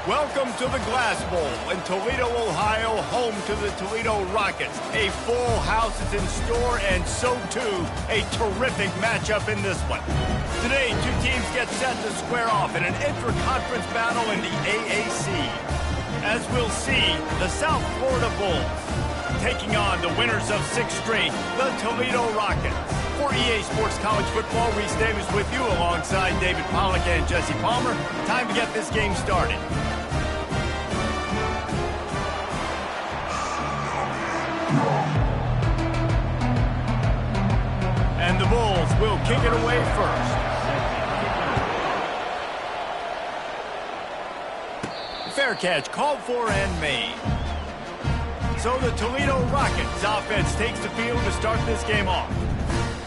Welcome to the Glass Bowl in Toledo, Ohio, home to the Toledo Rockets. A full house is in store, and so too a terrific matchup in this one. Today, two teams get set to square off in an intra-conference battle in the AAC. As we'll see, the South Florida Bulls taking on the winners of 6 straight, the Toledo Rockets. For EA Sports College Football, Reese Davis with you alongside David Pollack and Jesse Palmer. Time to get this game started. And the Bulls will kick it away first. Fair catch called for and made. So the Toledo Rockets offense takes the field to start this game off.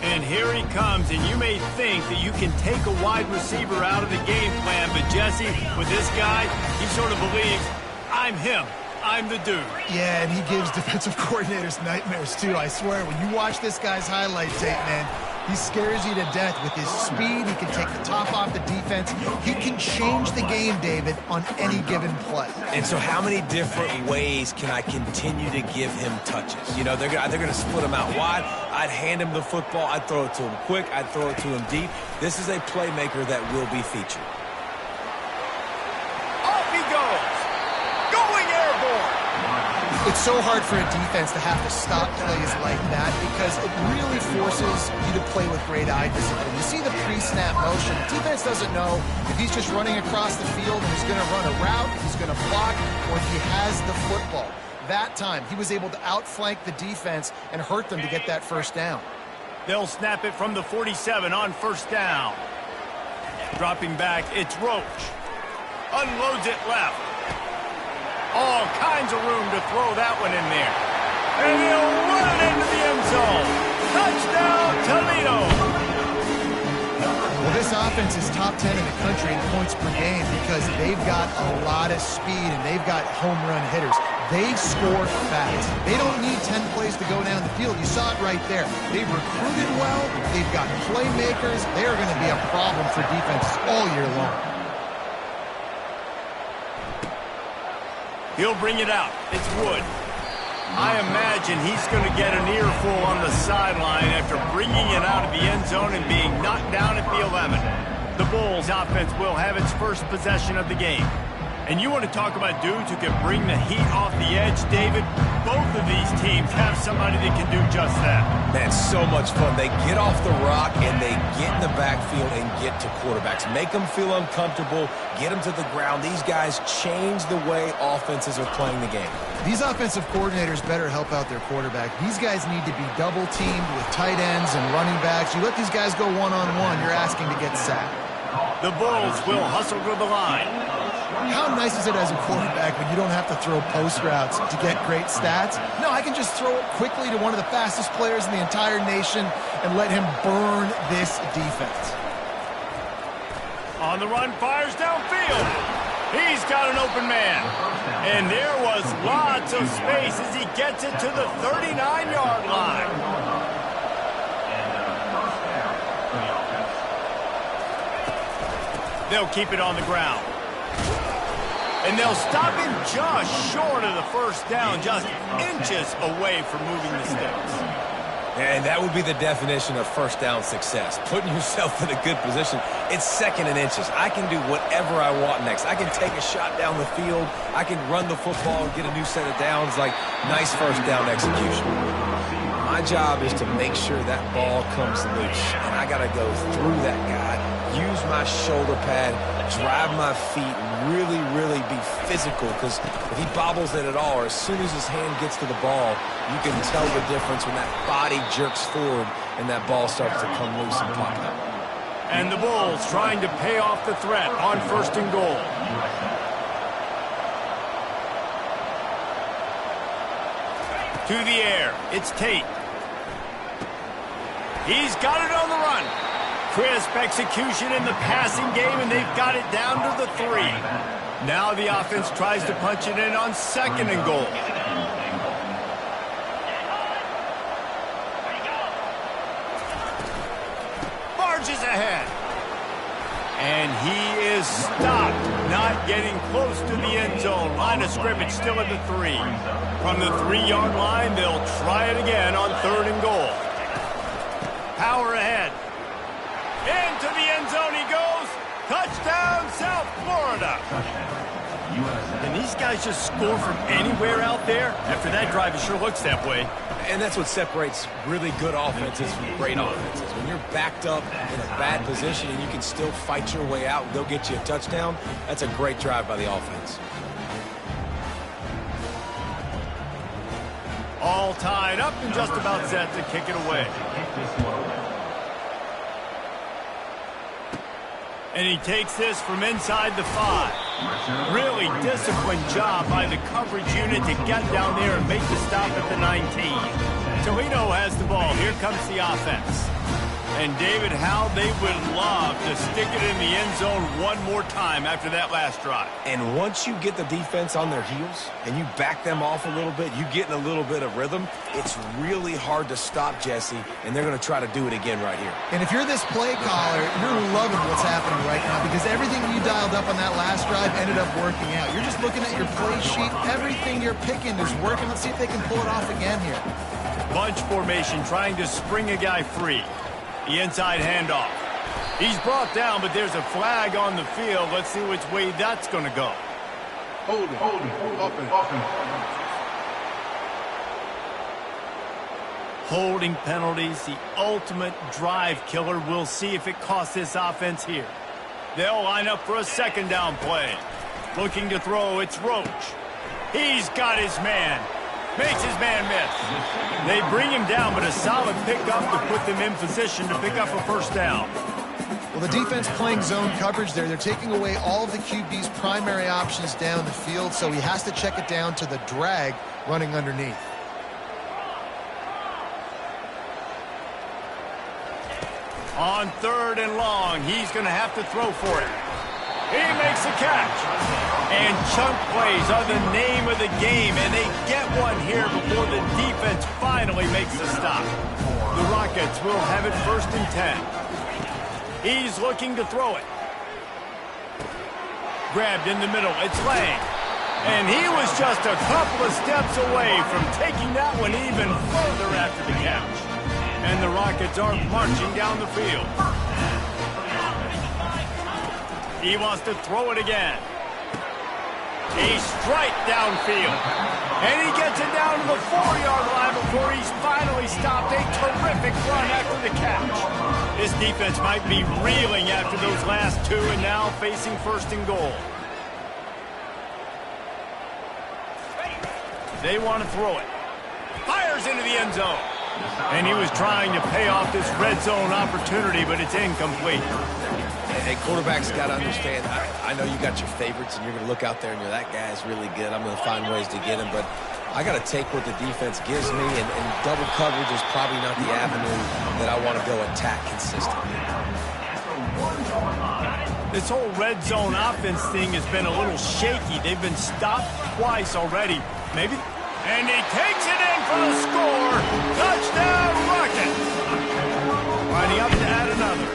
And here he comes, and you may think that you can take a wide receiver out of the game plan, but Jesse, with this guy, he sort of believes, I'm him. I'm the dude. Yeah, and he gives defensive coordinators nightmares, too. I swear, when you watch this guy's highlight tape, man, he scares you to death with his speed. He can take the top off the defense. He can change the game, David, on any given play. And so how many different ways can I continue to give him touches? You know, they're going to split him out wide. I'd hand him the football. I'd throw it to him quick. I'd throw it to him deep. This is a playmaker that will be featured. Off he goes. Going airborne. It's so hard for a defense to have to stop plays like that because it really forces you to play with great eye discipline. You see the pre-snap motion. The defense doesn't know if he's just running across the field and he's going to run a route, if he's going to block, or if he has the football. That time, he was able to outflank the defense and hurt them to get that first down. They'll snap it from the 47 on first down. Dropping back, it's Roach. Unloads it left. All kinds of room to throw that one in there. And he'll run it into the end zone. Touchdown, Toledo! Well, this offense is top 10 in the country in points per game because they've got a lot of speed and they've got home run hitters. They score fast. They don't need 10 plays to go down the field. You saw it right there. They've recruited well. They've got playmakers. They are going to be a problem for defenses all year long. He'll bring it out. It's Wood. I imagine he's going to get an earful on the sideline after bringing it out of the end zone and being knocked down at the 11. The Bulls offense will have its first possession of the game. And you want to talk about dudes who can bring the heat off the edge, David? Both of these teams have somebody that can do just that. Man, so much fun. They get off the rock and they get in the backfield and get to quarterbacks. Make them feel uncomfortable, get them to the ground. These guys change the way offenses are playing the game. These offensive coordinators better help out their quarterback. These guys need to be double-teamed with tight ends and running backs. You let these guys go one-on-one, you're asking to get sacked. The Bulls will hustle to the line. How nice is it as a quarterback when you don't have to throw post routes to get great stats? No, I can just throw it quickly to one of the fastest players in the entire nation and let him burn this defense. On the run, fires downfield. He's got an open man. And there was lots of space as he gets it to the 39-yard line. They'll keep it on the ground. And they'll stop him just short of the first down, just inches away from moving the sticks. And that would be the definition of first down success. Putting yourself in a good position. It's second and inches. I can do whatever I want next. I can take a shot down the field. I can run the football and get a new set of downs. Like, nice first down execution. My job is to make sure that ball comes loose. And I got to go through that guy, use my shoulder pad, drive my feet, really, really be physical, because if he bobbles it at all, or as soon as his hand gets to the ball, you can tell the difference when that body jerks forward and that ball starts to come loose and pop out. And the Bulls trying to pay off the threat on first and goal. To the air, it's Tate. He's got it on the run. Crisp execution in the passing game, and they've got it down to the 3. Now the offense tries to punch it in on second and goal. Barges ahead. And he is stopped, not getting close to the end zone. Line of scrimmage still at the 3. From the 3-yard line, they'll try it again on 3rd and goal. Power ahead. Into the end zone he goes. Touchdown, South Florida. Can these guys just score from anywhere out there? After that drive, it sure looks that way. And that's what separates really good offenses from great offenses. When you're backed up in a bad position and you can still fight your way out and go get you a touchdown, that's a great drive by the offense. All tied up and just about set to kick it away. And he takes this from inside the 5. Really disciplined job by the coverage unit to get down there and make the stop at the 19. Toledo has the ball. Here comes the offense. And David, how they would love to stick it in the end zone one more time after that last drive. And once you get the defense on their heels and you back them off a little bit, you get in a little bit of rhythm, it's really hard to stop, Jesse, and they're going to try to do it again right here. And if you're this play caller, you're loving what's happening right now because everything you dialed up on that last drive ended up working out. You're just looking at your play sheet. Everything you're picking is working. Let's see if they can pull it off again here. Bunch formation trying to spring a guy free. The inside handoff. He's brought down, but there's a flag on the field. Let's see which way that's going to go. Holding penalties, the ultimate drive killer. We'll see if it costs this offense here. They'll line up for a 2nd down play. Looking to throw, it's Roach. He's got his man. Makes his man miss. They bring him down, but a solid pickup to put them in position to pick up a 1st down. Well, the defense playing zone coverage there. They're taking away all of the QB's primary options down the field, so he has to check it down to the drag running underneath. On 3rd and long, he's going to have to throw for it. He makes the catch. And chunk plays are the name of the game, and they get one here before the defense finally makes the stop. The Rockets will have it 1st and 10. He's looking to throw it. Grabbed in the middle. It's Lang. And he was just a couple of steps away from taking that one even further after the catch. And the Rockets are marching down the field. He wants to throw it again. A strike downfield. And he gets it down to the 4-yard line before he's finally stopped. A terrific run after the catch. This defense might be reeling after those last 2 and now facing 1st and goal. They want to throw it. Fires into the end zone. And he was trying to pay off this red zone opportunity, but it's incomplete. Hey, quarterbacks got to understand, I know you got your favorites, and you're going to look out there and you're, that guy's really good. I'm going to find ways to get him, but I got to take what the defense gives me, and double coverage is probably not the avenue that I want to go attack consistently. This whole red zone offense thing has been a little shaky. They've been stopped twice already. Maybe. And he takes it in for the score. Touchdown, Rockets. Lining up to add another.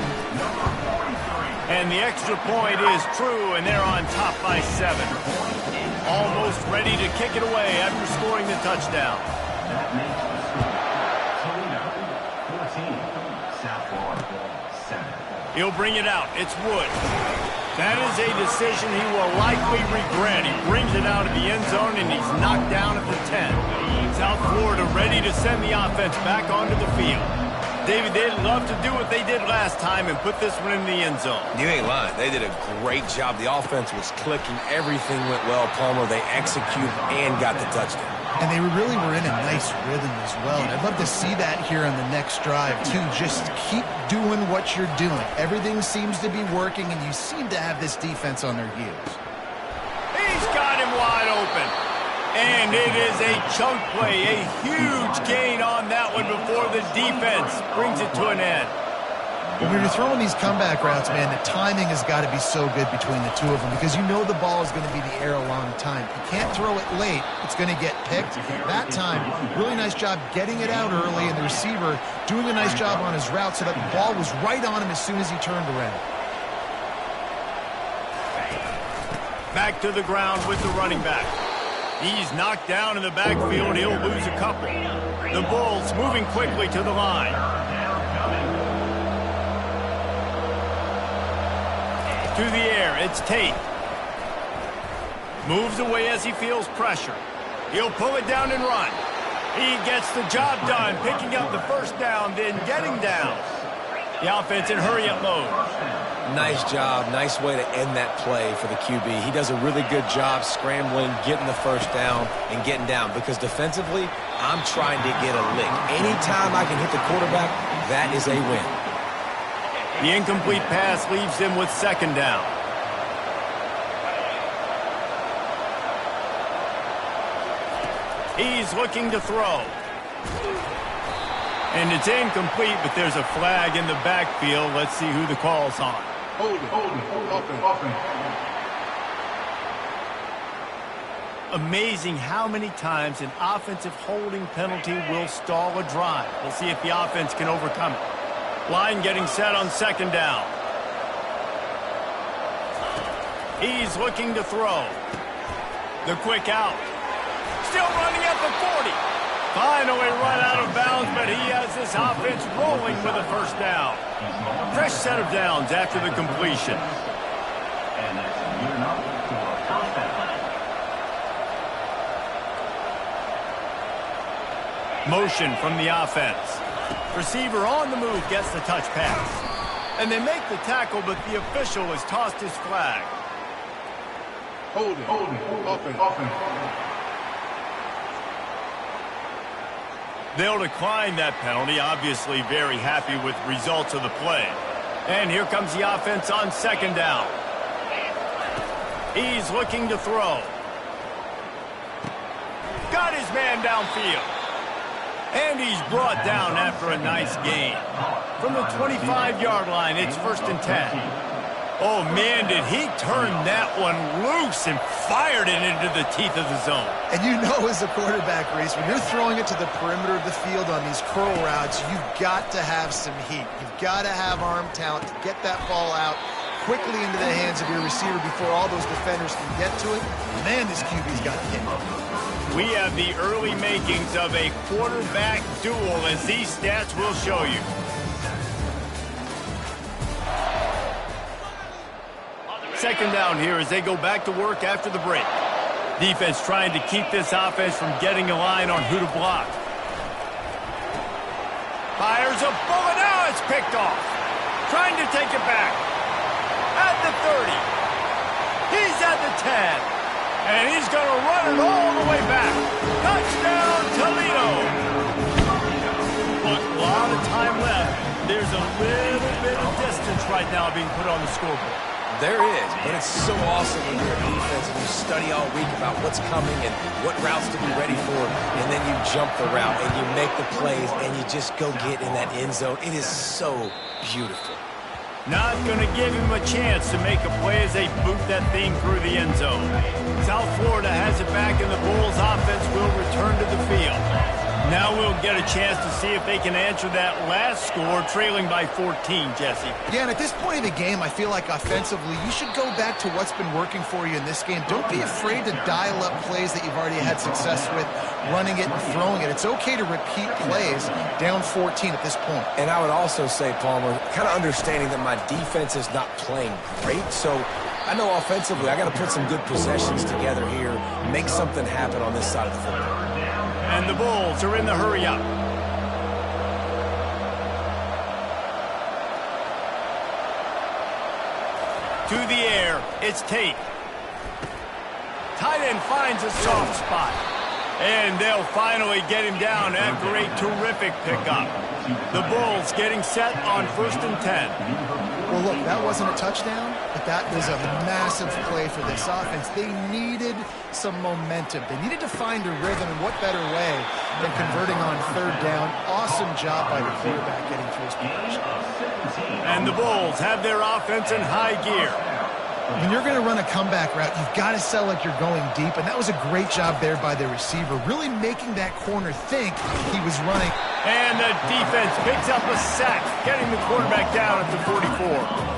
And the extra point is true, and they're on top by 7. Almost ready to kick it away after scoring the touchdown. He'll bring it out. It's Wood. That is a decision he will likely regret. He brings it out of the end zone, and he's knocked down at the 10. South Florida ready to send the offense back onto the field. David, they'd love to do what they did last time and put this one in the end zone. You ain't lying. They did a great job. The offense was clicking. Everything went well, Palmer. They executed and got the touchdown. And they really were in a nice rhythm as well. And I'd love to see that here on the next drive, too. Just keep doing what you're doing. Everything seems to be working, and you seem to have this defense on their heels. He's got him wide open. And it is a chunk play, a huge gain on that one before the defense brings it to an end. When you're throwing these comeback routes, man, the timing has got to be so good between the two of them because you know the ball is going to be in the air a long time. You can't throw it late. It's going to get picked. That time, really nice job getting it out early, and the receiver doing a nice job on his route so that the ball was right on him as soon as he turned around. back to the ground with the running back. He's knocked down in the backfield. He'll lose a couple. The Bulls moving quickly to the line. To the air, it's Tate. Moves away as he feels pressure. He'll pull it down and run. He gets the job done, picking up the first down, then getting down. The offense in hurry-up mode. Nice job. Nice way to end that play for the QB. He does a really good job scrambling, getting the first down, and getting down. Because defensively, I'm trying to get a lick. Anytime I can hit the quarterback, that is a win. The incomplete pass leaves them with second down. He's looking to throw. And it's incomplete, but there's a flag in the backfield. Let's see who the call's on. Hold it. Amazing how many times an offensive holding penalty will stall a drive. We'll see if the offense can overcome it. Line getting set on second down. He's looking to throw. The quick out. Still running at the 40. Finally run out of bounds, but he has this offense rolling with a first down. Fresh set of downs after the completion. Motion from the offense. Receiver on the move gets the touch pass. And they make the tackle, but the official has tossed his flag. Hold it. Offense. They'll decline that penalty, obviously very happy with results of the play. And here comes the offense on second down. He's looking to throw. Got his man downfield. And he's brought down after a nice gain. From the 25-yard line, it's 1st and 10. Oh, man, did he turn that one loose and fired it into the teeth of the zone. And you know as a quarterback, Reese, when you're throwing it to the perimeter of the field on these curl routes, you've got to have some heat. You've got to have arm talent to get that ball out quickly into the hands of your receiver before all those defenders can get to it. Man, this QB's got hit. We have the early makings of a quarterback duel, as these stats will show you. Second down here as they go back to work after the break. Defense trying to keep this offense from getting a line on who to block. Fires a bullet. Now it's picked off. Trying to take it back. At the 30. He's at the 10. And he's going to run it all the way back. Touchdown, Toledo. Look, a lot of time left. There's a little bit of distance right now being put on the scoreboard. There is, but it's so awesome when you're a defense and you study all week about what's coming and what routes to be ready for, and then you jump the route and you make the plays and you just go get in that end zone. It is so beautiful. Not going to give him a chance to make a play as they boot that thing through the end zone. South Florida has it back, and the Bulls offense will return to the field. Now we'll get a chance to see if they can answer that last score, trailing by 14, Jesse. Yeah, and at this point of the game, I feel like offensively, you should go back to what's been working for you in this game. Don't be afraid to dial up plays that you've already had success with, running it and throwing it. It's okay to repeat plays down 14 at this point. And I would also say, Palmer, kind of understanding that my defense is not playing great, so I know offensively I got to put some good possessions together here, make something happen on this side of the football. And the Bulls are in the hurry-up. To the air, it's Tate. Tight end finds a soft spot. And they'll finally get him down after a terrific pickup. The Bulls getting set on 1st and 10. Well, look, that wasn't a touchdown, but that was a massive play for this offense. They needed some momentum. They needed to find a rhythm, and what better way than converting on 3rd down. Awesome job by the quarterback getting through his progression. And the Bulls have their offense in high gear. When you're going to run a comeback route, you've got to sell like you're going deep, and that was a great job there by the receiver, really making that corner think he was running. And the defense picks up a sack, getting the quarterback down at the 44.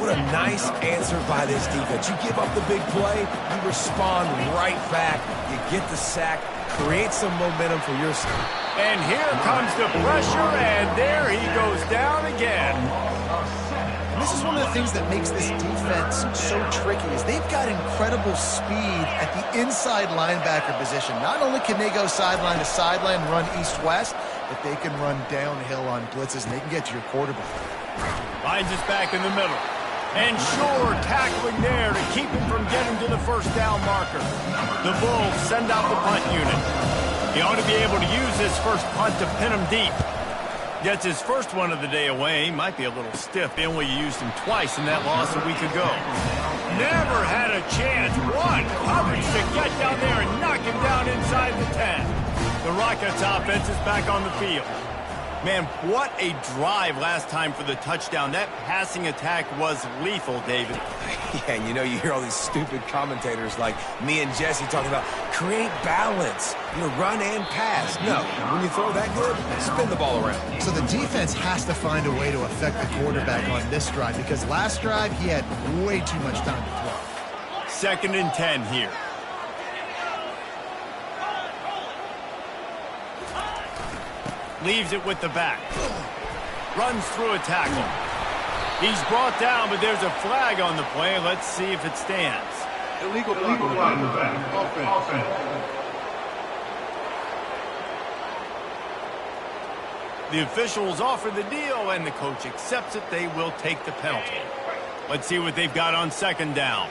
What a nice answer by this defense. You give up the big play, you respond right back, you get the sack, create some momentum for your side. And here comes the pressure, and there he goes down again. And this is one of the things that makes this defense so tricky is they've got incredible speed at the inside linebacker position. Not only can they go sideline to sideline, run east-west, but they can run downhill on blitzes, and they can get to your quarterback. Finds us back in the middle. And sure, tackling there to keep him from getting to the first down marker. The Bulls send out the punt unit. He ought to be able to use this first punt to pin him deep. Gets his first one of the day away. Might be a little stiff. They only used him twice in that loss a week ago. Never had a chance. One coverage to get down there and knock him down inside the 10. The Rockets offense is back on the field. Man, what a drive last time for the touchdown. That passing attack was lethal, David. Yeah, and you hear all these stupid commentators like me and Jesse talking about create balance, run and pass. No, when you throw that good, spin the ball around. So the defense has to find a way to affect the quarterback on this drive because last drive he had way too much time to throw. 2nd and 10 here. Leaves it with the back. Runs through a tackle. He's brought down, but there's a flag on the play. Let's see if it stands. Illegal flag in the back. Offense. The officials offer the deal, and the coach accepts it. They will take the penalty. Let's see what they've got on 2nd down.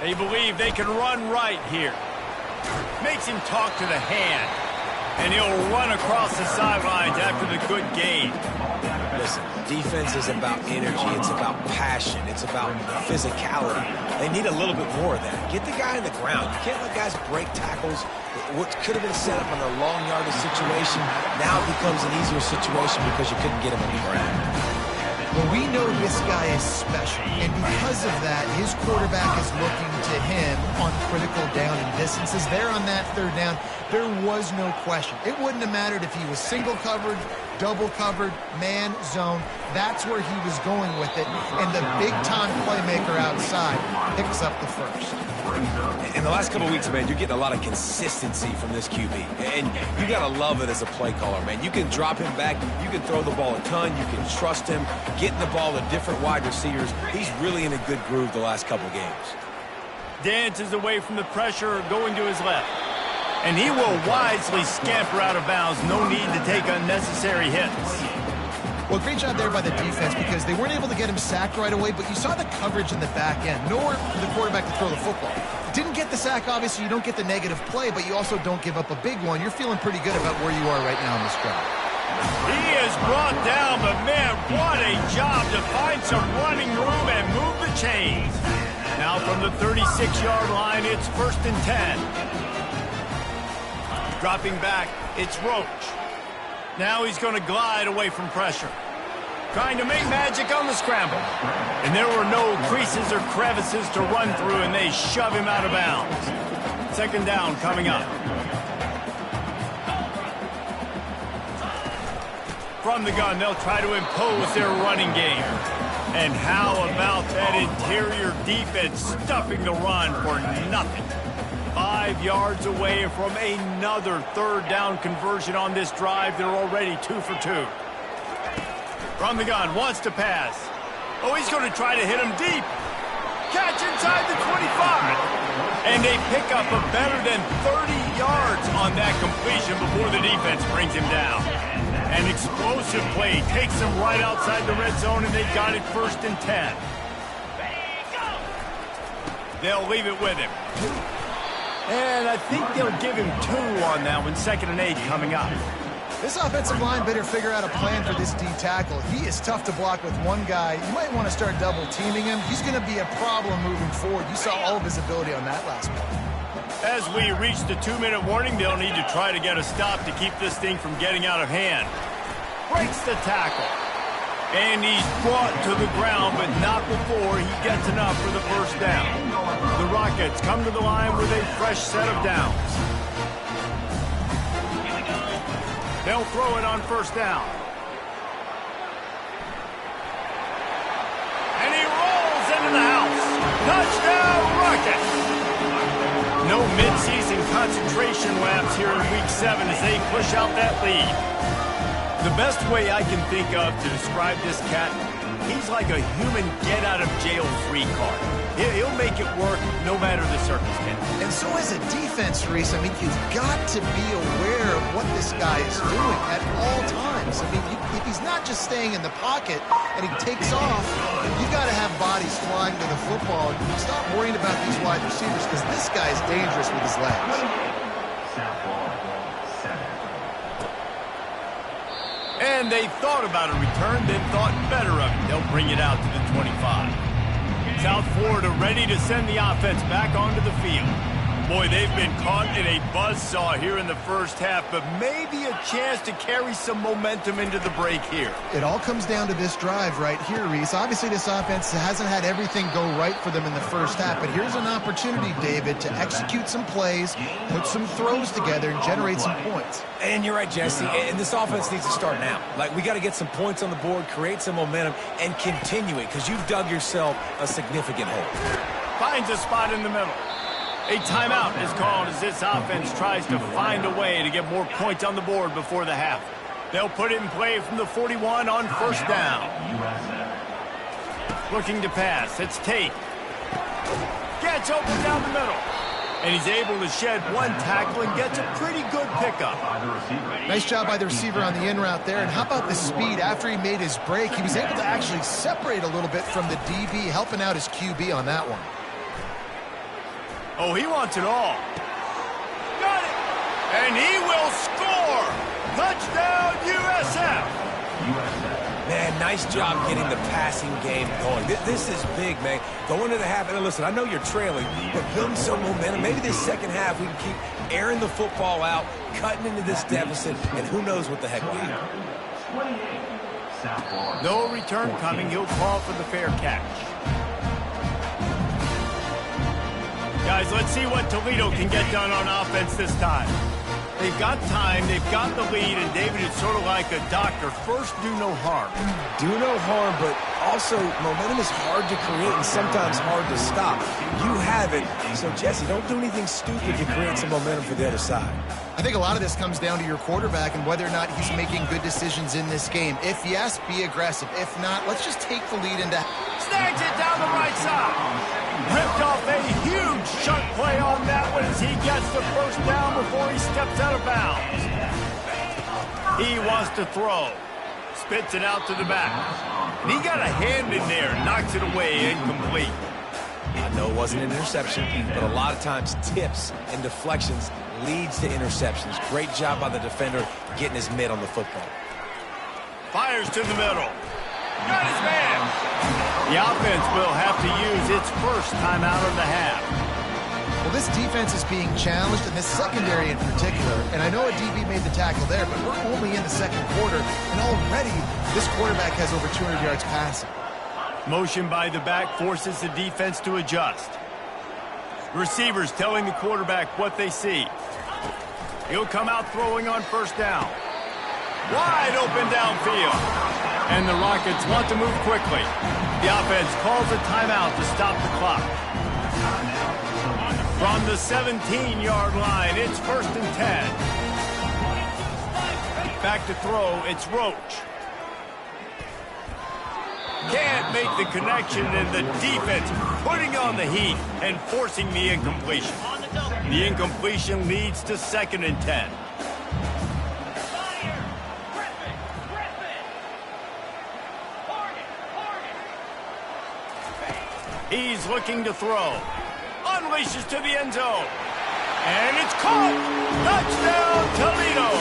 They believe they can run right here. Makes him talk to the hand. And he'll run across the sidelines after the good gain. Listen, defense is about energy. It's about passion. It's about physicality. They need a little bit more of that. Get the guy on the ground. You can't let guys break tackles. What could have been set up on a long yardage situation now becomes an easier situation because you couldn't get him on the ground. Well, we know this guy is special, and because of that, his quarterback is looking to him on critical down and distances. There on that 3rd down, there was no question. It wouldn't have mattered if he was single covered, double covered, man, zone. That's where he was going with it, and the big-time playmaker outside picks up the first. In the last couple of weeks, man, you're getting a lot of consistency from this QB. And you got to love it as a play caller, man. You can drop him back. You can throw the ball a ton. You can trust him. Getting the ball to different wide receivers. He's really in a good groove the last couple of games. Dances away from the pressure, going to his left. And he will wisely scamper out of bounds. No need to take unnecessary hits. Well, great job there by the defense because they weren't able to get him sacked right away, but you saw the coverage in the back end. Nowhere for the quarterback to throw the football. Didn't get the sack, obviously. You don't get the negative play, but you also don't give up a big one. You're feeling pretty good about where you are right now in this drive. He is brought down, but man, what a job to find some running room and move the chains. Now from the 36-yard line, it's 1st and 10. Dropping back, it's Roach. Now he's going to glide away from pressure. Trying to make magic on the scramble. And there were no creases or crevices to run through, and they shove him out of bounds. 2nd down coming up. From the gun, they'll try to impose their running game. And how about that interior defense stuffing the run for nothing? 5 yards away from another 3rd down conversion on this drive. They're already 2 for 2. From the gun, wants to pass. Oh, he's going to try to hit him deep. Catch inside the 25. And they pick up a better than 30 yards on that completion before the defense brings him down. An explosive play takes them right outside the red zone, and they got it 1st and 10. They'll leave it with him. And I think they'll give him 2 on that one. 2nd and 8 coming up. This offensive line better figure out a plan for this D tackle. He is tough to block with one guy. You might want to start double teaming him. He's going to be a problem moving forward. You saw all of his ability on that last play. As we reach the 2-minute warning, they'll need to try to get a stop to keep this thing from getting out of hand. Breaks the tackle. And he's brought to the ground, but not before he gets enough for the 1st down. The Rockets come to the line with a fresh set of downs. They'll throw it on first down. And he rolls into the house. Touchdown, Rockets! No midseason concentration laps here in Week 7 as they push out that lead. The best way I can think of to describe this cat, he's like a human get-out-of-jail-free card. He'll make it work no matter the circumstance. And so as a defense, Reese, I mean, you've got to be aware of what this guy is doing at all times. I mean, if he's not just staying in the pocket and he takes off, you've got to have bodies flying to the football. Stop worrying about these wide receivers because this guy is dangerous with his legs. And they thought about a return, then thought better of it. They'll bring it out to the 25. South Florida ready to send the offense back onto the field. Boy, they've been caught in a buzzsaw here in the first half, but maybe a chance to carry some momentum into the break here. It all comes down to this drive right here, Reese. Obviously, this offense hasn't had everything go right for them in the first half, but here's an opportunity, David, to execute some plays, put some throws together, and generate some points. And you're right, Jesse, and this offense needs to start now. Like, we got to get some points on the board, create some momentum, and continue it, because you've dug yourself a significant hole. Finds a spot in the middle. A timeout is called as this offense tries to find a way to get more points on the board before the half. They'll put it in play from the 41 on first down. Looking to pass. It's Tate. Gets open down the middle. And he's able to shed one tackle and gets a pretty good pickup. Nice job by the receiver on the in route there. And how about the speed? After he made his break, he was able to actually separate a little bit from the DB, helping out his QB on that one. Oh, he wants it all. Got it! And he will score! Touchdown, USF! Man, nice job getting the passing game going. This is big, man. Going to the half, and listen, I know you're trailing, but building some momentum. Maybe this second half we can keep airing the football out, cutting into this deficit, and who knows what the heck will happen. No return coming. He'll call for the fair catch. Guys, let's see what Toledo can get done on offense this time. They've got time, they've got the lead, and David, it's sort of like a doctor. First, do no harm. Do no harm, but also momentum is hard to create and sometimes hard to stop. You have it, so Jesse, don't do anything stupid to create some momentum for the other side. I think a lot of this comes down to your quarterback and whether or not he's making good decisions in this game. If yes, be aggressive. If not, let's just take the lead into... Snags it down the right side. Ripped off a huge chunk play on that one as he gets the first down before he steps out of bounds. He wants to throw. Spits it out to the back. And he got a hand in there, knocks it away, incomplete. I know it wasn't an interception, but a lot of times tips and deflections leads to interceptions. Great job by the defender getting his mitt on the football. Fires to the middle. Got his man. The offense will have to use its first timeout of the half. Well, this defense is being challenged, and this secondary in particular. And I know a DB made the tackle there, but we're only in the second quarter, and already this quarterback has over 200 yards passing. Motion by the back forces the defense to adjust. Receivers telling the quarterback what they see. He'll come out throwing on first down. Wide open downfield. And the Rockets want to move quickly. The offense calls a timeout to stop the clock. From the 17-yard line, it's 1st and 10. Back to throw, it's Roach. Can't make the connection, and the defense putting on the heat and forcing the incompletion. The incompletion leads to 2nd and 10. He's looking to throw. Unleashes to the end zone. And it's caught. Touchdown, Toledo.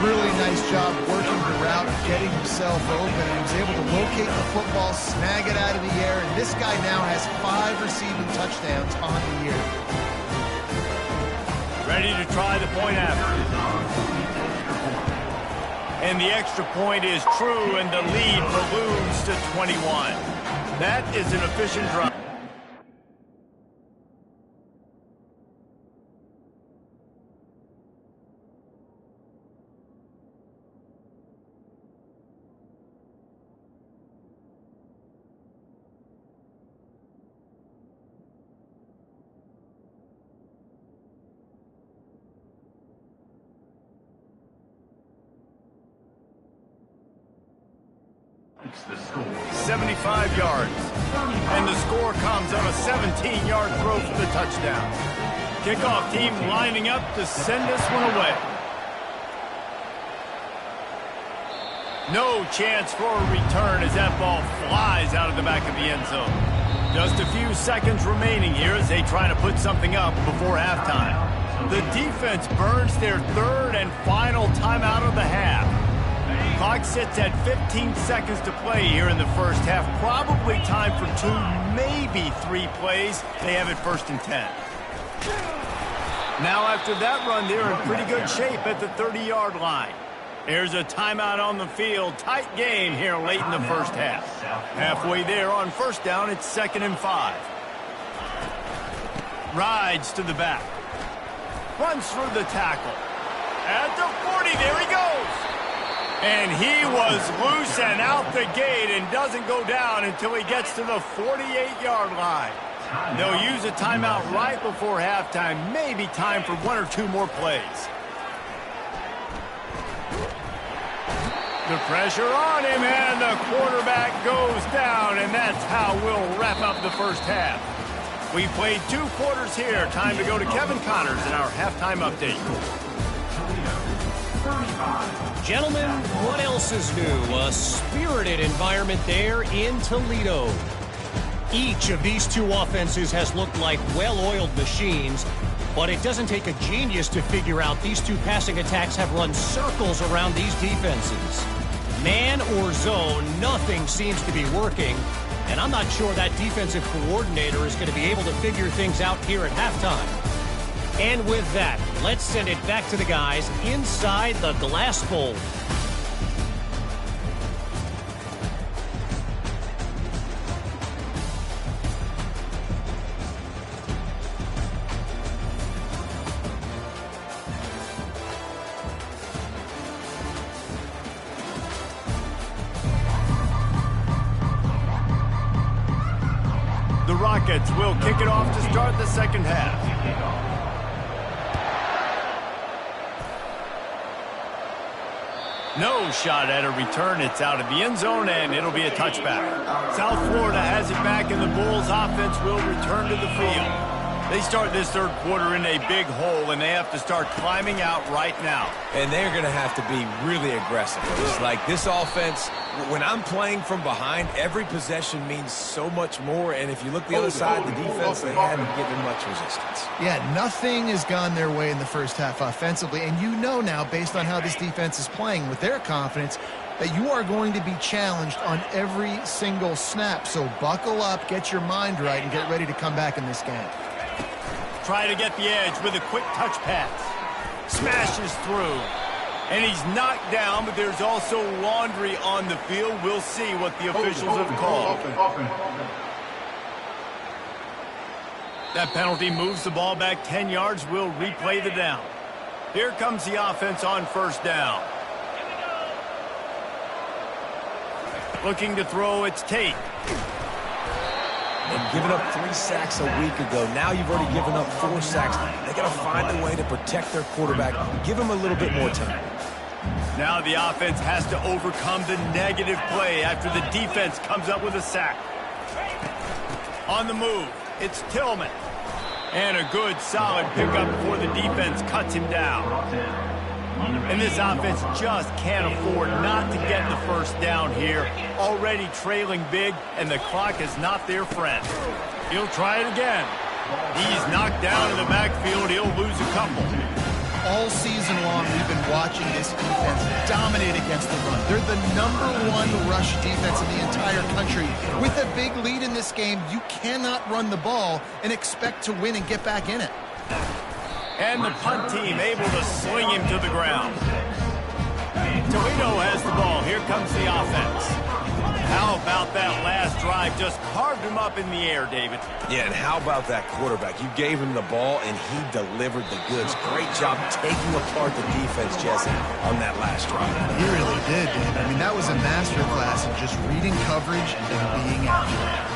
Really nice job working the route, getting himself open. And he was able to locate the football, snag it out of the air. And this guy now has 5 receiving touchdowns on the year. Ready to try the point after. And the extra point is true, and the lead balloons to 21. That is an efficient drive. 75 yards. And the score comes on a 17-yard throw for the touchdown. Kickoff team lining up to send this one away. No chance for a return as that ball flies out of the back of the end zone. Just a few seconds remaining here as they try to put something up before halftime. The defense burns their third and final timeout of the half. Clock sits at 15 seconds to play here in the first half. Probably time for 2, maybe 3 plays. They have it 1st and 10. Now after that run, they're in pretty good shape at the 30-yard line. There's a timeout on the field. Tight game here late in the first half. Halfway there on 1st down, it's 2nd and 5. Rides to the back. Runs through the tackle. At the 40, there he goes. And he was loose and out the gate and doesn't go down until he gets to the 48-yard line. They'll use a timeout right before halftime. Maybe time for 1 or 2 more plays. The pressure on him, and the quarterback goes down, and that's how we'll wrap up the first half. We played 2 quarters here. Time to go to Kevin Connors in our halftime update. Gentlemen, what else is new? A spirited environment there in Toledo. Each of these 2 offenses has looked like well-oiled machines, but it doesn't take a genius to figure out these 2 passing attacks have run circles around these defenses. Man or zone, nothing seems to be working, and I'm not sure that defensive coordinator is going to be able to figure things out here at halftime. And with that, let's send it back to the guys inside the glass bowl. The Rockets will kick it off to start the second half. No shot at a return. It's out of the end zone, and it'll be a touchback. South Florida has it back, and the Bulls offense will return to the field. They start this third quarter in a big hole, and they have to start climbing out right now. And they're going to have to be really aggressive. It's like this offense, when I'm playing from behind, every possession means so much more. And if you look the other side, the defense, they haven't given much resistance. Yeah, nothing has gone their way in the first half offensively. And you know now, based on how this defense is playing with their confidence, that you are going to be challenged on every single snap. So buckle up, get your mind right, and get ready to come back in this game. Try to get the edge with a quick touch pass. Smashes through. And he's knocked down, but there's also laundry on the field. We'll see what the officials have called. That penalty moves the ball back 10 yards. We'll replay the down. Here comes the offense on 1st down. Looking to throw, it's Tate. And giving up 3 sacks a week ago. Now you've already given up 4 sacks. They got to find a way to protect their quarterback. Give him a little bit more time. Now the offense has to overcome the negative play after the defense comes up with a sack. On the move, it's Tillman. And a good, solid pickup before the defense cuts him down. And this offense just can't afford not to get the first down here. Already trailing big, and the clock is not their friend. He'll try it again. He's knocked down in the backfield. He'll lose a couple. All season long, we've been watching this defense dominate against the run. They're the #1 rush defense in the entire country. With a big lead in this game, you cannot run the ball and expect to win and get back in it. And the punt team able to sling him to the ground. Toledo has the ball. Here comes the offense. How about that last drive? Just carved him up in the air, David. Yeah, and how about that quarterback? You gave him the ball, and he delivered the goods. Great job taking apart the defense, Jesse, on that last drive. He really did, David. I mean, that was a masterclass in just reading coverage and being accurate.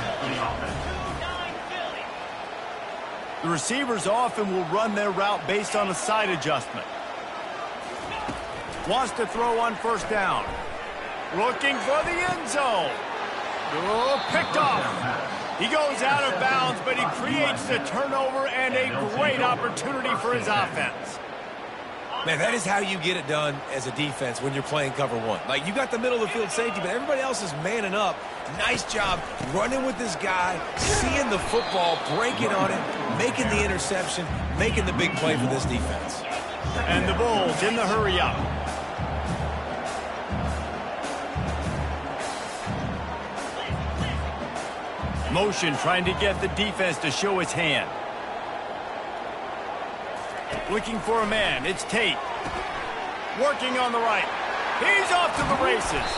The receivers often will run their route based on a side adjustment. Wants to throw on 1st down. Looking for the end zone. Oh, picked off. He goes out of bounds, but he creates the turnover and a great opportunity for his offense. Man, that is how you get it done as a defense when you're playing cover one. Like, you got the middle of the field safety, but everybody else is manning up. Nice job running with this guy, seeing the football, breaking on it, making the interception, making the big play for this defense. And the Bulls in the hurry up. Motion trying to get the defense to show its hand. Looking for a man. It's Tate. Working on the right. He's off to the races.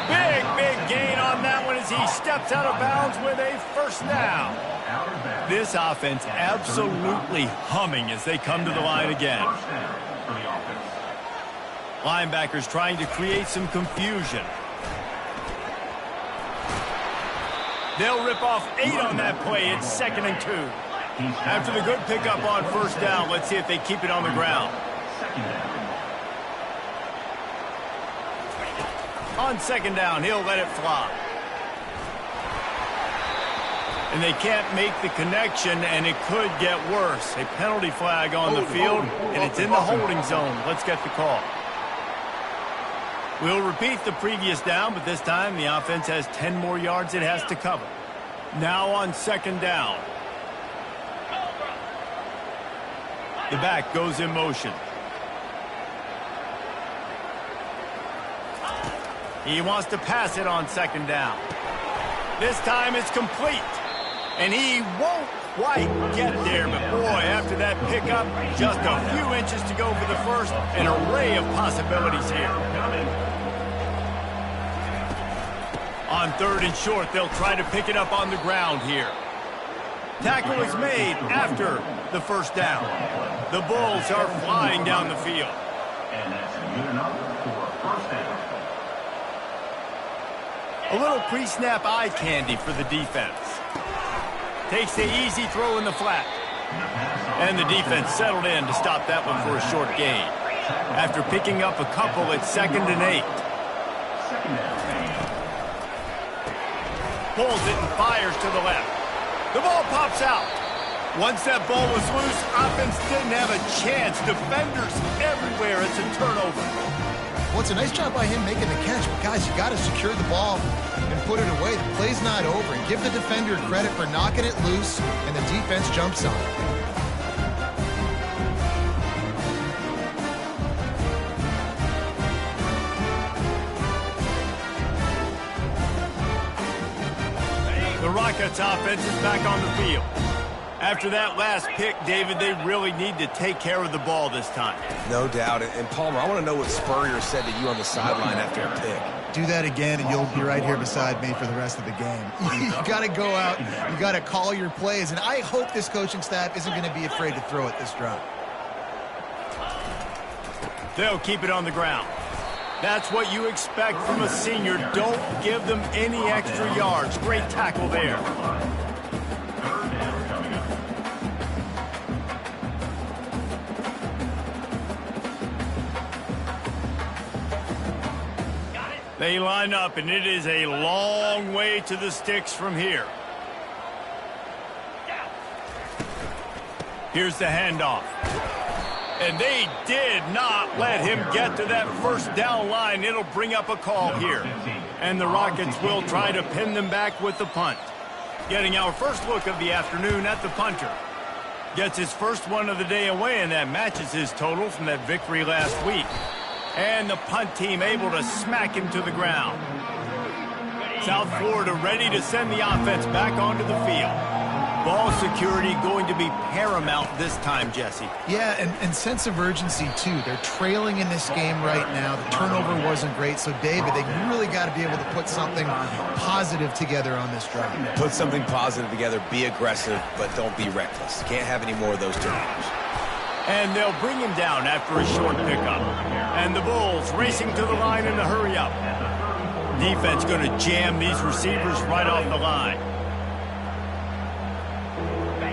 Big gain on that one as he steps out of bounds with a first down. This offense absolutely humming as they come to the line again. Linebackers trying to create some confusion. They'll rip off 8 on that play. It's 2nd and 2. After the good pickup on first down, let's see if they keep it on the ground. On 2nd down, he'll let it fly. And they can't make the connection, and it could get worse. A penalty flag on the field, and it's in the holding zone. Let's get the call. We'll repeat the previous down, but this time the offense has 10 more yards it has to cover. Now on 2nd down. The back goes in motion. He wants to pass it on 2nd down. This time it's complete. And he won't quite get there, but boy, after that pickup, just a few inches to go for the first. An array of possibilities here. On 3rd and short, they'll try to pick it up on the ground here. Tackle is made after the first down. The Bulls are flying down the field. And that's good enough for first down. A little pre-snap eye candy for the defense. Takes the easy throw in the flat. And the defense settled in to stop that one for a short gain. After picking up a couple, it's 2nd and 8. Pulls it and fires to the left. The ball pops out. Once that ball was loose, offense didn't have a chance. Defenders everywhere. It's a turnover. Well, it's a nice job by him making the catch. But, guys, you got to secure the ball and put it away. The play's not over. And give the defender credit for knocking it loose, and the defense jumps on it. The Rockets offense is back on the field. After that last pick, David, they really need to take care of the ball this time. No doubt. And Palmer, I want to know what Spurrier said to you on the sideline after a pick. Do that again, and you'll be right here beside me for the rest of the game. You got to go out. You got to call your plays. And I hope this coaching staff isn't going to be afraid to throw it this drive. They'll keep it on the ground. That's what you expect from a senior. Don't give them any extra yards. Great tackle there. They line up, and it is a long way to the sticks from here. Here's the handoff. And they did not let him get to that first down line. It'll bring up a call here. And the Rockets will try to pin them back with the punt. Getting our first look of the afternoon at the punter. Gets his first one of the day away, and that matches his total from that victory last week. And the punt team able to smack him to the ground. South Florida ready to send the offense back onto the field. Ball security going to be paramount this time, Jesse. Yeah, and sense of urgency, too. They're trailing in this game right now. The turnover wasn't great. So, David, they really got to be able to put something positive together on this drive. Put something positive together. Be aggressive, but don't be reckless. Can't have any more of those turnovers. And they'll bring him down after a short pickup. And the Bulls racing to the line in a hurry up. Defense going to jam these receivers right off the line.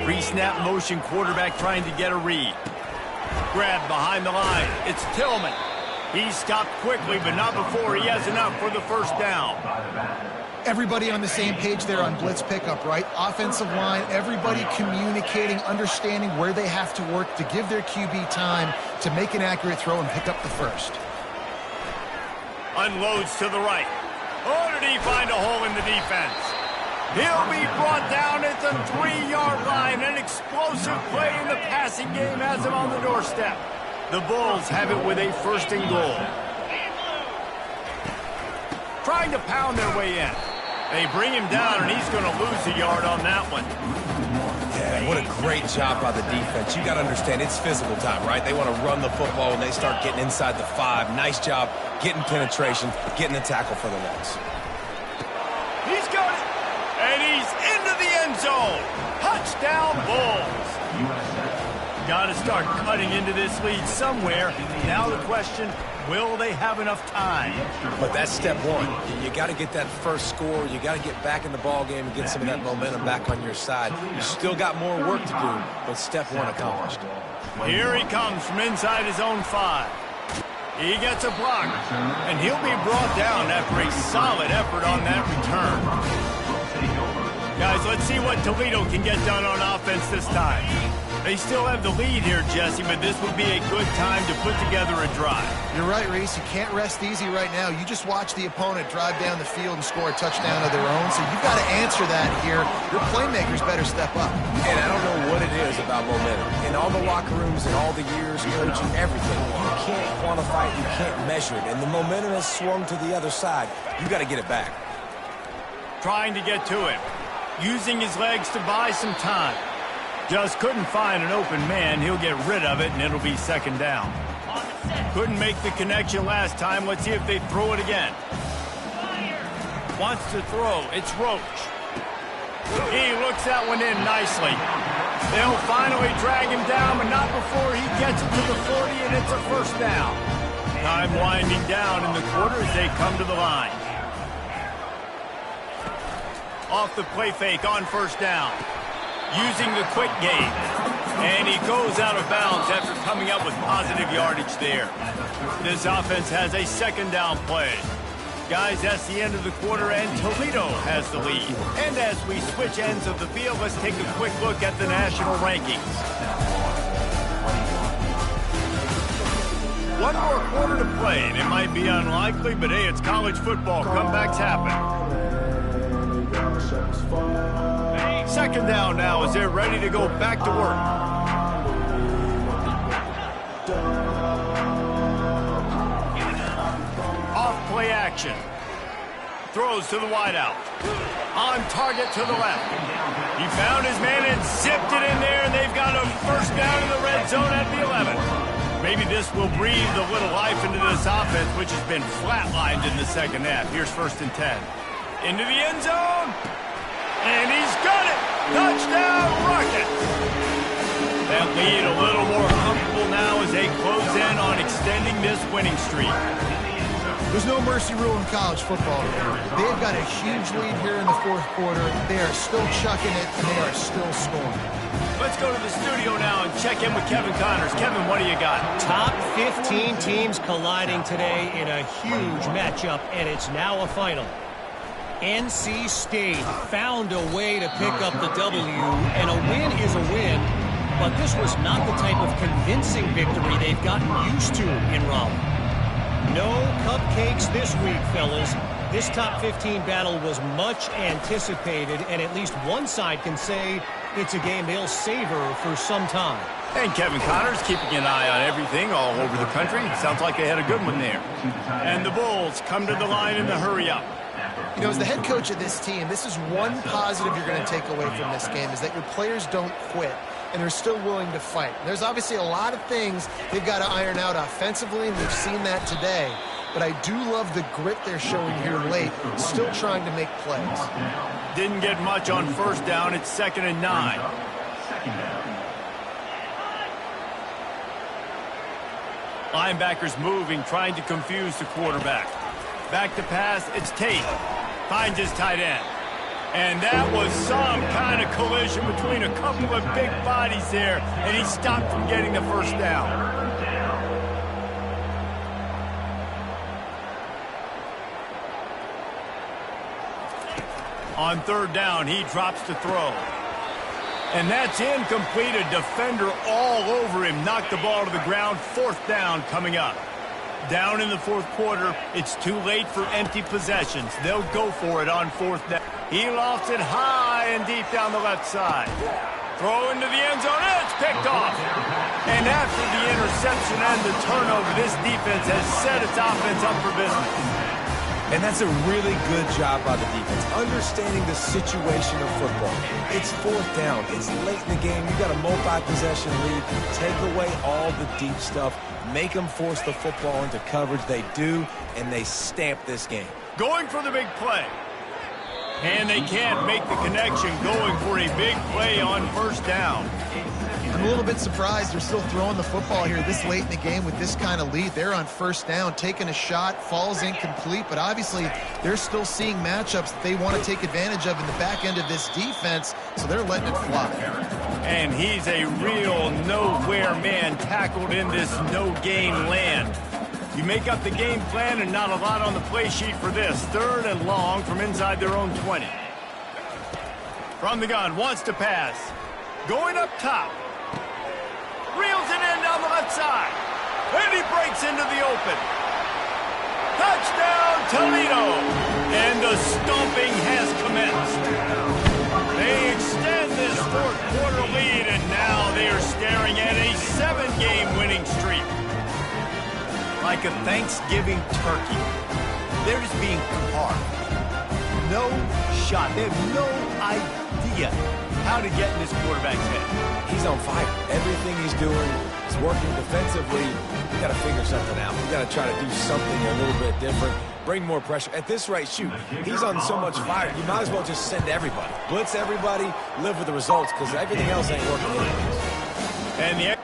Pre-snap motion, quarterback trying to get a read. Grab behind the line. It's Tillman. He stopped quickly, but not before he has enough for the first down. Everybody on the same page there on blitz pickup, right? Offensive line, everybody communicating, understanding where they have to work to give their QB time to make an accurate throw and pick up the first. Unloads to the right. Oh, did he find a hole in the defense? He'll be brought down at the 3-yard line. An explosive play in the passing game has him on the doorstep. The Bulls have it with a first and goal. Trying to pound their way in. They bring him down, and he's going to lose a yard on that one. Yeah, what a great job by the defense. You got to understand, it's physical time, right? They want to run the football, and they start getting inside the 5. Nice job getting penetration, getting the tackle for the loss. He's got it, and he's into the end zone. Touchdown, Bulls. Got to start cutting into this lead somewhere. Now the question, will they have enough time? But that's step one. You got to get that first score. You got to get back in the ball game and get some of that momentum back on your side. You still got more work to do, but step one accomplished. Here he comes from inside his own 5. He gets a block, and he'll be brought down after a solid effort on that return. Guys, let's see what Toledo can get done on offense this time. They still have the lead here, Jesse, but this would be a good time to put together a drive. You're right, Reese. You can't rest easy right now. You just watch the opponent drive down the field and score a touchdown of their own, so you've got to answer that here. Your playmakers better step up. And I don't know what it is about momentum. In all the locker rooms and all the years coaching, everything, you can't quantify it, you can't measure it. And the momentum has swung to the other side. You got to get it back. Trying to get to him. Using his legs to buy some time. Just couldn't find an open man. He'll get rid of it, and it'll be second down. Couldn't make the connection last time. Let's see if they throw it again. Wants to throw. It's Roach. He looks that one in nicely. They'll finally drag him down, but not before he gets it to the 40, and it's a first down. Time winding down in the quarter as they come to the line. Off the play fake on first down. Using the quick game. And he goes out of bounds after coming up with positive yardage there. This offense has a second down play. Guys, that's the end of the quarter, and Toledo has the lead. And as we switch ends of the field, let's take a quick look at the national rankings. One more quarter to play, and it might be unlikely, but hey, it's college football. Comebacks happen. Second down now as they're ready to go back to work. Off play action. Throws to the wideout. On target to the left. He found his man and zipped it in there, and they've got a first down in the red zone at the 11. Maybe this will breathe a little life into this offense, which has been flatlined in the second half. Here's first and 10. Into the end zone. And he's got it! Touchdown, Rockets! That lead a little more comfortable now as they close in on extending this winning streak. There's no mercy rule in college football. They've got a huge lead here in the fourth quarter. They are still chucking it, and they are still scoring. Let's go to the studio now and check in with Kevin Connors. Kevin, what do you got? Top 15 teams colliding today in a huge matchup, and it's now a final. NC State found a way to pick up the W, and a win is a win, but this was not the type of convincing victory they've gotten used to in Raleigh. No cupcakes this week, fellas. This top 15 battle was much anticipated, and at least one side can say it's a game they'll savor for some time. And Kevin Connors keeping an eye on everything all over the country. Sounds like they had a good one there. And the Bulls come to the line in the hurry up. You know, as the head coach of this team, this is one positive you're going to take away from this game, is that your players don't quit, and they're still willing to fight. There's obviously a lot of things they've got to iron out offensively, and we've seen that today. But I do love the grit they're showing here late, still trying to make plays. Didn't get much on first down. It's 2nd and 9. Linebackers moving, trying to confuse the quarterback. Back to pass, it's Tate. Finds his tight end. And that was some kind of collision between a couple of big bodies there, and he stopped from getting the first down. On third down, he drops to throw. And that's incomplete. A defender all over him. Knocked the ball to the ground. Fourth down coming up. Down in the fourth quarter, it's too late for empty possessions. They'll go for it on fourth down. He lofts it high and deep down the left side. Throw into the end zone. It's picked off. And after the interception and the turnover, this defense has set its offense up for business. And that's a really good job by the defense, understanding the situation of football. It's fourth down. It's late in the game. You got a multi-possession lead. Take away all the deep stuff. Make them force the football into coverage. They do, and they stamp this game. Going for the big play. And they can't make the connection, going for a big play on first down. I'm a little bit surprised they're still throwing the football here this late in the game with this kind of lead. They're on first down, taking a shot, falls incomplete, but obviously they're still seeing matchups that they want to take advantage of in the back end of this defense, so they're letting it fly. And he's a real nowhere man tackled in this no-gain land. You make up the game plan and not a lot on the play sheet for this. Third and long from inside their own 20. From the gun, wants to pass. Going up top. Reels it in down the left side. And he breaks into the open. Touchdown, Toledo. And the stomping has commenced. They extend this fourth quarter lead, and now they are staring at a 7-game winning streak. Like a Thanksgiving turkey. They're just being carved. No shot. They have no idea how to get in this quarterback's head. He's on fire. Everything he's doing is working defensively. You got to figure something out. You got to try to do something a little bit different. Bring more pressure. At this rate, shoot, he's on so much fire, you might as well just send everybody. Blitz everybody, live with the results, because everything else ain't working anyways. And the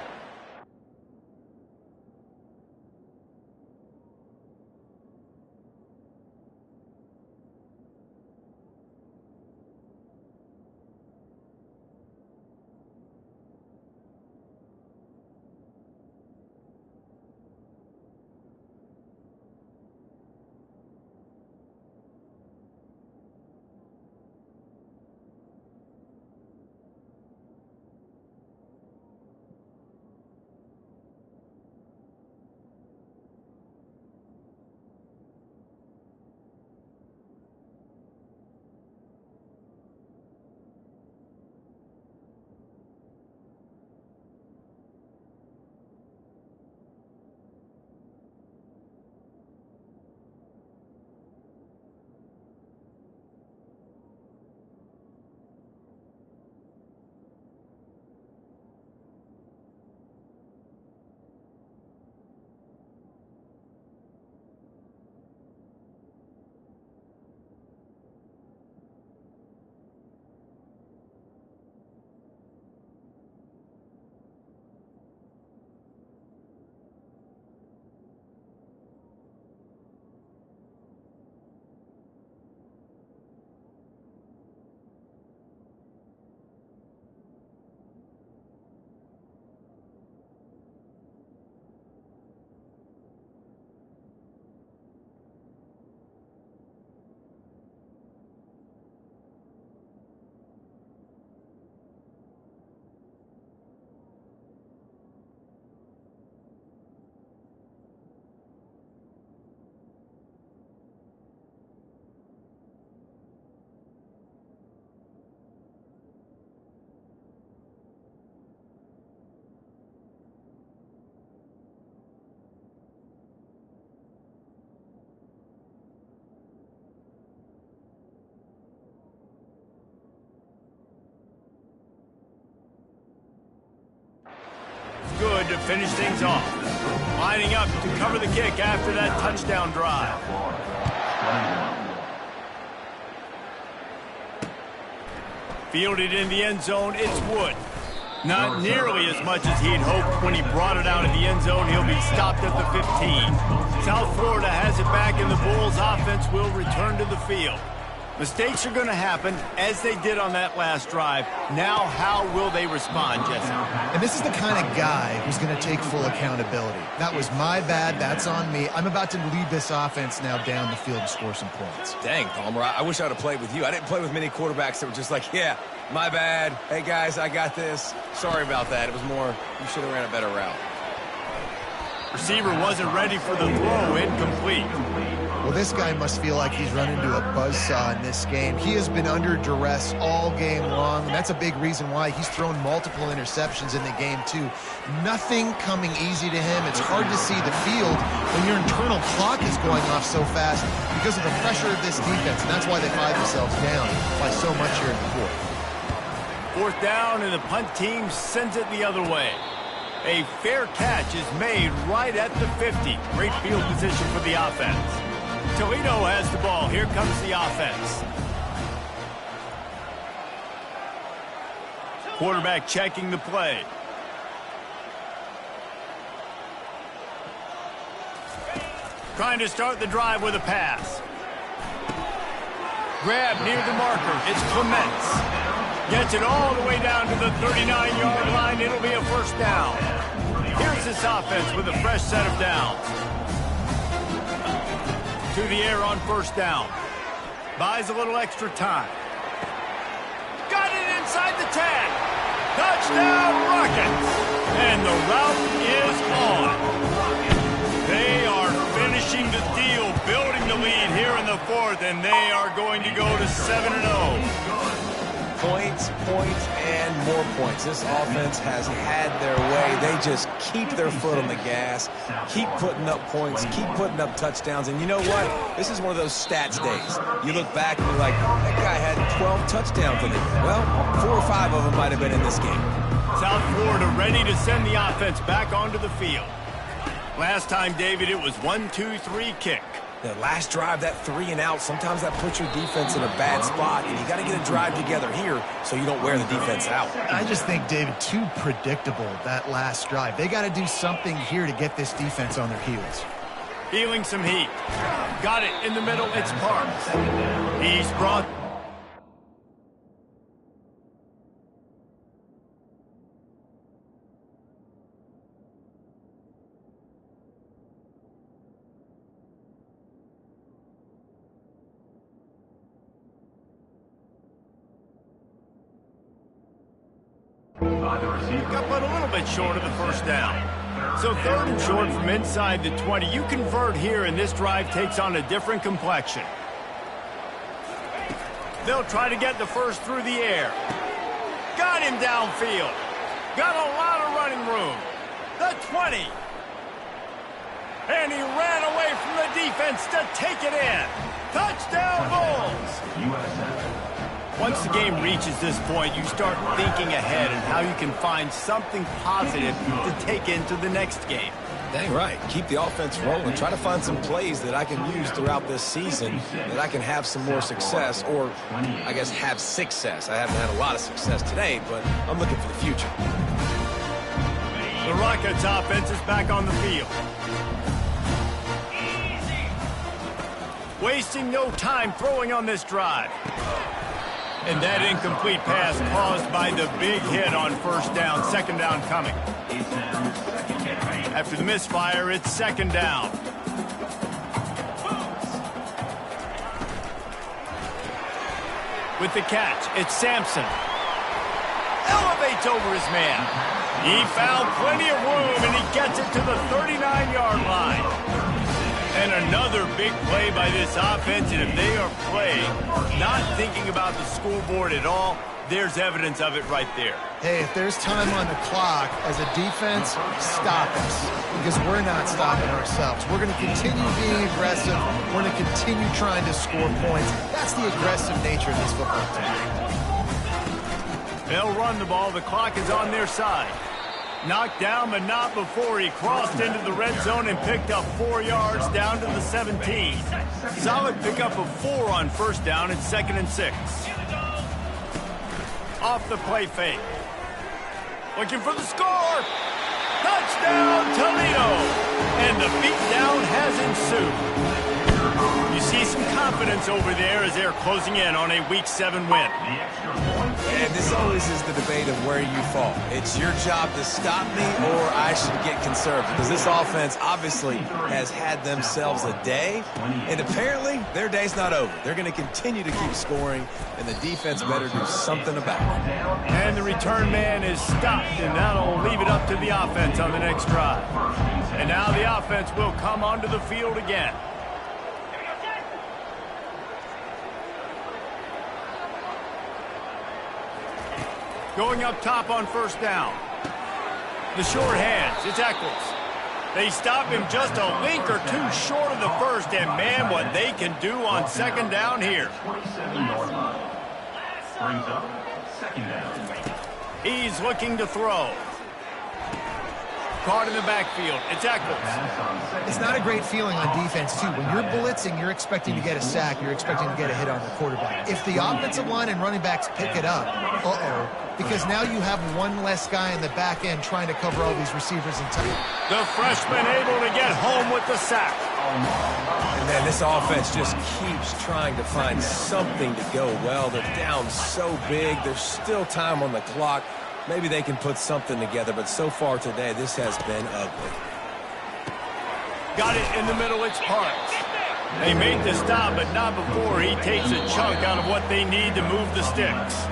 good to finish things off. Lining up to cover the kick after that touchdown drive. Fielded in the end zone, it's Wood. Not nearly as much as he'd hoped when he brought it out of the end zone. He'll be stopped at the 15. South Florida has it back, and the Bulls offense will return to the field. Mistakes are going to happen, as they did on that last drive. Now, how will they respond, Jesse? And this is the kind of guy who's going to take full accountability. That was my bad. That's on me. I'm about to lead this offense now down the field and score some points. Dang, Palmer, I wish I would have played with you. I didn't play with many quarterbacks that were just like, yeah, my bad. Hey, guys, I got this. Sorry about that. It was more, you should have ran a better route. Receiver wasn't ready for the throw. Incomplete. Well, this guy must feel like he's run into a buzzsaw in this game. He has been under duress all game long, and that's a big reason why he's thrown multiple interceptions in the game, too. Nothing coming easy to him. It's hard to see the field when your internal clock is going off so fast because of the pressure of this defense, and that's why they find themselves down by so much here in the fourth. Fourth down, and the punt team sends it the other way. A fair catch is made right at the 50. Great field position for the offense. Toledo has the ball. Here comes the offense. Quarterback checking the play. Trying to start the drive with a pass. Grab near the marker. It's Clements. Gets it all the way down to the 39-yard line. It'll be a first down. Here's this offense with a fresh set of downs. To the air on first down. Buys a little extra time. Got it inside the 10. Touchdown Rockets. And the route is on. They are finishing the deal, building the lead here in the fourth, and they are going to go to 7-0. Points, and more points. This offense has had their way. They just keep their foot on the gas, keep putting up points, keep putting up touchdowns. And you know what? This is one of those stats days. You look back and you're like, that guy had 12 touchdowns in it. Well, 4 or 5 of them might have been in this game. South Florida ready to send the offense back onto the field. Last time, David, it was 1-2-3 kick. The last drive, that 3 and out, sometimes that puts your defense in a bad spot, and you got to get a drive together here so you don't wear the defense out. I just think, David, too predictable, that last drive. They got to do something here to get this defense on their heels. Feeling some heat. Got it in the middle. It's Parks. He's brought... Got but a little bit short of the first down. So third and short from inside the 20. You convert here, and this drive takes on a different complexion. They'll try to get the first through the air. Got him downfield. Got a lot of running room. The 20. And he ran away from the defense to take it in. Touchdown Bulls. Once the game reaches this point, you start thinking ahead and how you can find something positive to take into the next game. Dang right. Keep the offense rolling. Try to find some plays that I can use throughout this season that I can have some more success, or I guess have success. I haven't had a lot of success today, but I'm looking for the future. The Rockets offense is back on the field. Wasting no time throwing on this drive. And that incomplete pass caused by the big hit on first down. Second down coming. After the misfire, it's second down. With the catch, it's Sampson. Elevates over his man. He found plenty of room, and he gets it to the 39-yard line. And another big play by this offense, and if they are playing, not thinking about the scoreboard at all, there's evidence of it right there. Hey, if there's time on the clock, as a defense, stop us. Because we're not stopping ourselves. We're going to continue being aggressive. We're going to continue trying to score points. That's the aggressive nature of this football team. They'll run the ball. The clock is on their side. Knocked down, but not before he crossed into the red zone and picked up 4 yards down to the 17. Solid pickup of 4 on first down and 2nd and 6. Off the play fake. Looking for the score. Touchdown, Toledo. And the beatdown has ensued. You see some confidence over there as they're closing in on a Week 7 win. And this always is the debate of where you fall. It's your job to stop me or I should get conservative, because this offense obviously has had themselves a day, and apparently their day's not over. They're going to continue to keep scoring, and the defense better do something about it. And the return man is stopped, and that'll leave it up to the offense on the next drive. And now the offense will come onto the field again. Going up top on first down. The short hands, it's Eccles. They stop him just a link or two short of the first, and man, what they can do on second down here. 27-yard line. Brings up second down. He's looking to throw. Caught in the backfield, it's Eccles. It's not a great feeling on defense, too. When you're blitzing, you're expecting to get a sack. You're expecting to get a hit on the quarterback. If the offensive line and running backs pick it up, because now you have one less guy in the back end trying to cover all these receivers and tight. The freshman able to get home with the sack. And then this offense just keeps trying to find something to go well. They're down so big. There's still time on the clock. Maybe they can put something together, but so far today, this has been ugly. Got it in the middle, it's Parks. They made the stop, but not before he takes a chunk out of what they need to move the sticks.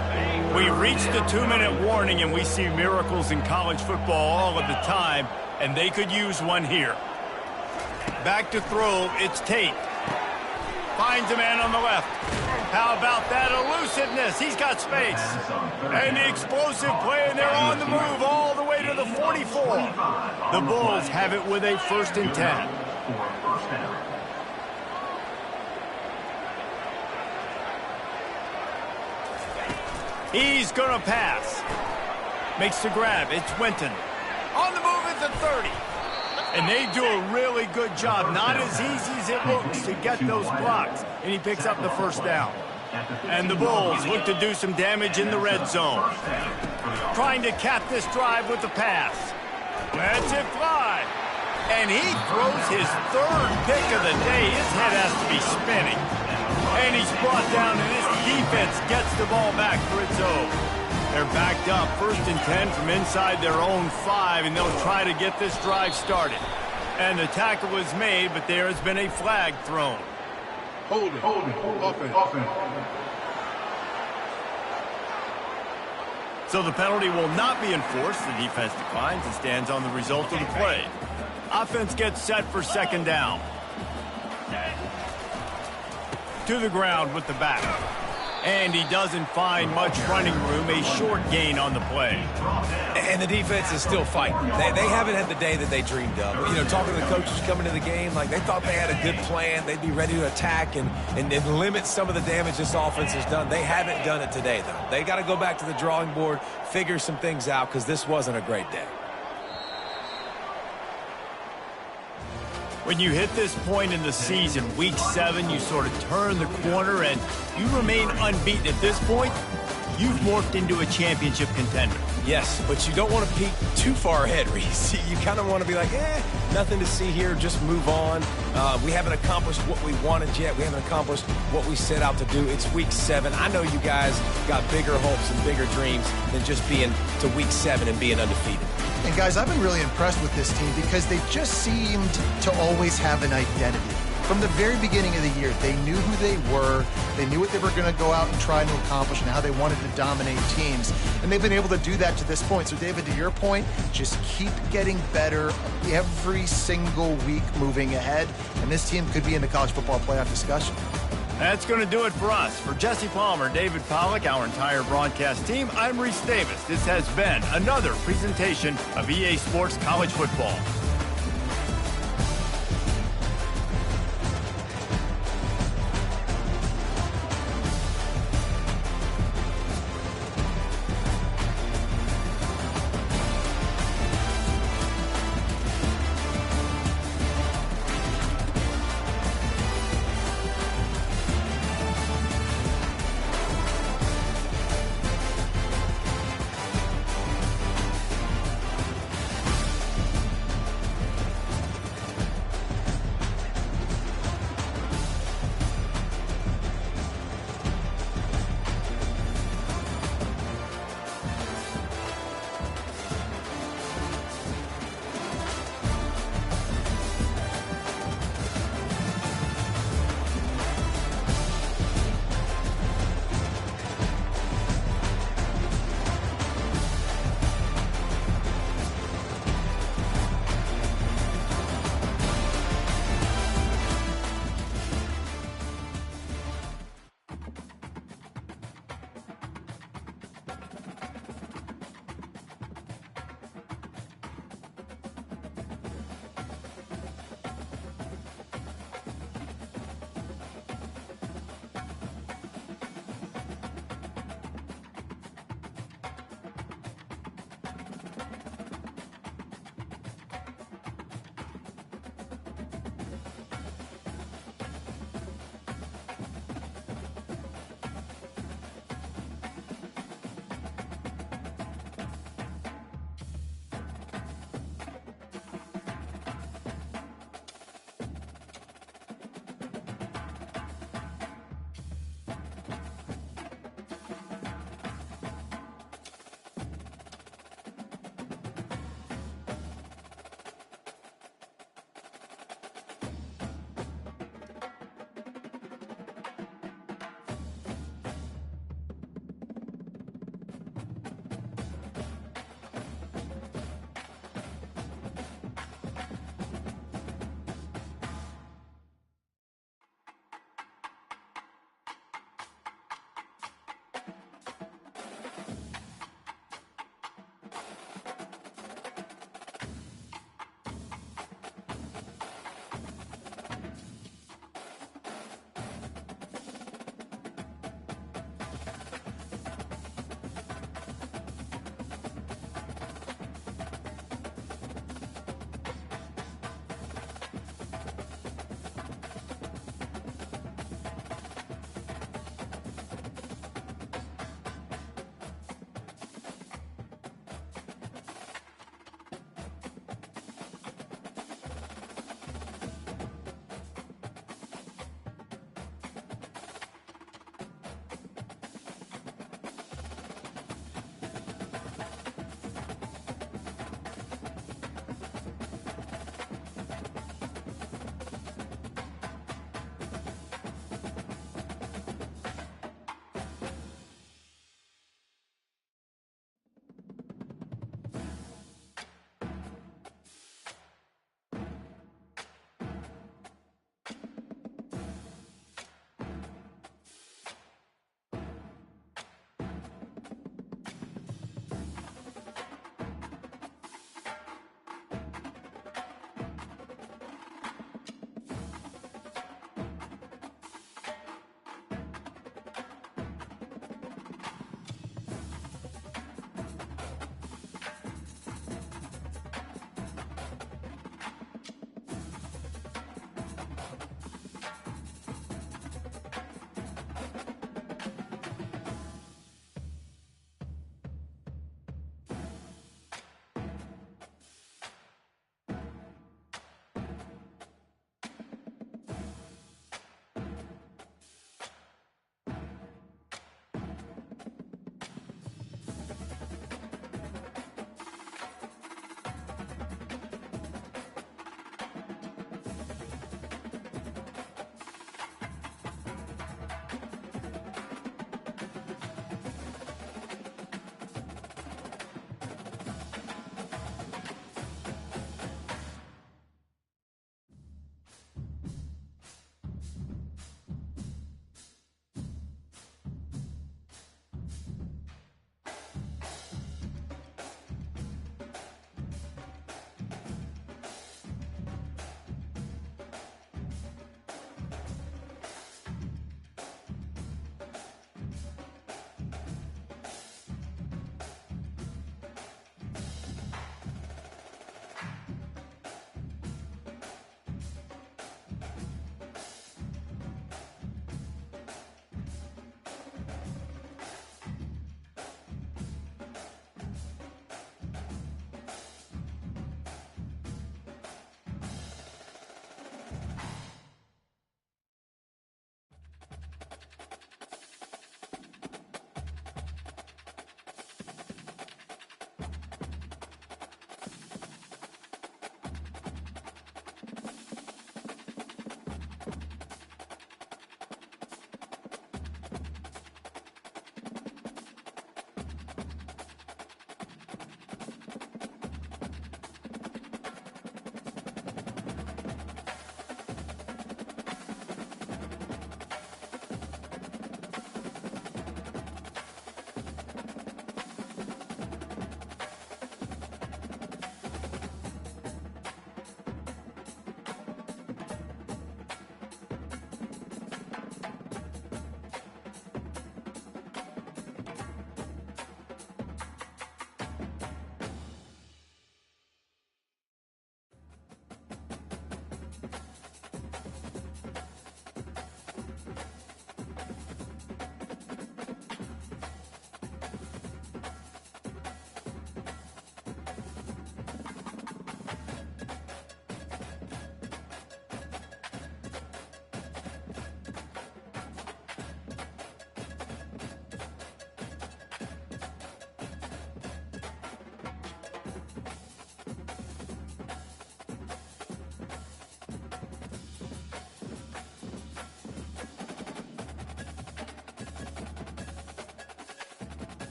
We reached the 2-minute warning, and we see miracles in college football all of the time, and they could use one here. Back to throw, it's Tate. Finds a man on the left. How about that elusiveness? He's got space. And the explosive play, and they're on the move all the way to the 44. The Bulls have it with a 1st and 10. He's going to pass. Makes the grab. It's Winton. On the move at the 30. And they do a really good job. Not as easy as it looks to get those blocks. And he picks up the 1st down. And the Bulls look to do some damage in the red zone. Trying to cap this drive with the pass. Lets it fly. And he throws his 3rd pick of the day. His head has to be spinning. And he's brought down, and his defense gets the ball back for its own. They're backed up, 1st and 10 from inside their own 5, and they'll try to get this drive started. And the tackle was made, but there has been a flag thrown. Hold it. Offense. So the penalty will not be enforced. The defense declines and stands on the result of the play. Offense gets set for 2nd down. To the ground with the back. And he doesn't find much running room. A short gain on the play. And the defense is still fighting. They haven't had the day that they dreamed of. You know, talking to the coaches coming to the game, like they thought they had a good plan. They'd be ready to attack and limit some of the damage this offense has done. They haven't done it today, though. They got to go back to the drawing board, figure some things out, because this wasn't a great day. When you hit this point in the season, Week 7, you sort of turn the corner and you remain unbeaten. At this point, you've morphed into a championship contender. Yes, but you don't want to peek too far ahead, Reese. You kind of want to be like, nothing to see here, just move on. We haven't accomplished what we wanted yet. We haven't accomplished what we set out to do. It's Week 7. I know you guys got bigger hopes and bigger dreams than just being to Week 7 and being undefeated. And guys, I've been really impressed with this team because they just seemed to always have an identity. From the very beginning of the year, they knew who they were, they knew what they were going to go out and try to accomplish and how they wanted to dominate teams. And they've been able to do that to this point. So, David, to your point, just keep getting better every single week moving ahead. And this team could be in the college football playoff discussion. That's going to do it for us. For Jesse Palmer, David Pollack, our entire broadcast team, I'm Reese Davis. This has been another presentation of EA Sports College Football.